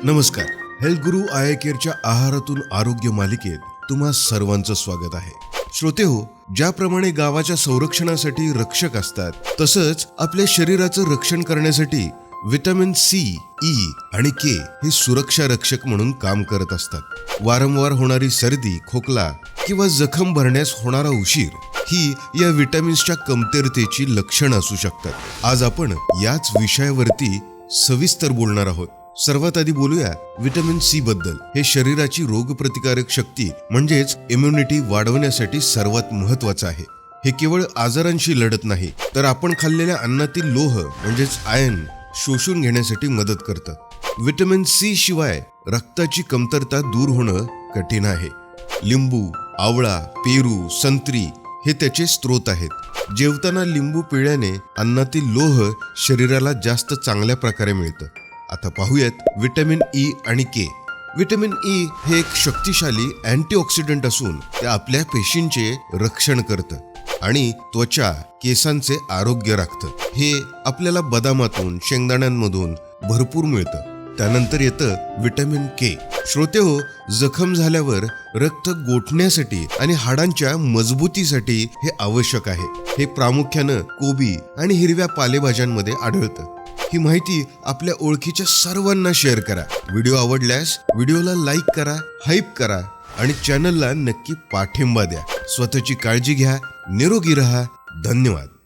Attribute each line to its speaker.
Speaker 1: नमस्कार. Health Guru I केअरच्या आहारातून आरोग्य मालिकेत तुम्हा सर्वांचं स्वागत आहे. श्रोतेहो, ज्याप्रमाणे गावाच्या संरक्षणासाठी रक्षक असतात, तसंच आपल्या शरीराचं रक्षण करण्यासाठी विटॅमिन सी, ई आणि के हे सुरक्षा रक्षक म्हणून काम करत असतात. वारंवार होणारी सर्दी, खोकला किंवा जखम भरण्यास होणारा उशीर ही या विटॅमिन्सच्या कमतरतेची लक्षणं असू शकतात. आज आपण याच विषयावरती सविस्तर बोलणार आहोत. सर्वात आधी बोलूया विटॅमिन सी बद्दल. हे शरीराची रोगप्रतिकारक शक्ती म्हणजेच इम्युनिटी वाढवण्यासाठी सर्वात महत्वाचं आहे. हे केवळ आजारांशी लढत नाही, तर आपण खाल्लेल्या अन्नातील लोह म्हणजेच आयर्न शोषून घेण्यासाठी मदत करतं. विटॅमिन सी शिवाय रक्ताची कमतरता दूर होणं कठीण आहे. लिंबू, आवळा, पेरू, संत्री हे त्याचे स्रोत आहेत. जेवताना लिंबू पिळल्याने अन्नातील लोह शरीराला जास्त चांगल्या प्रकारे मिळतं. आता पाहूयात विटॅमिन ई आणि के. विटॅमिन ई हे एक शक्तिशाली अँटीऑक्सिडंट असून ते आपल्या पेशींचे रक्षण करतं आणि त्वचा, केसांचे आरोग्य राखतं. हे आपल्याला बदामातून, शेंगदाण्यांमधून भरपूर मिळतं. त्यानंतर येतं विटॅमिन के. श्रोतेहो, जखम झाल्यावर रक्त गोठण्यासाठी आणि हाडांच्या मजबूतीसाठी हे आवश्यक आहे. हे प्रामुख्यानं कोबी आणि हिरव्या पालेभाज्यांमध्ये आढळतं. ही माहिती आपल्या ओळखीच्या सर्वांना शेअर करा. व्हिडिओ आवडल्यास व्हिडिओला लाईक करा, हाईप करा आणि चॅनलला नक्की पाठिंबा द्या. स्वतःची काळजी घ्या, निरोगी राहा. धन्यवाद.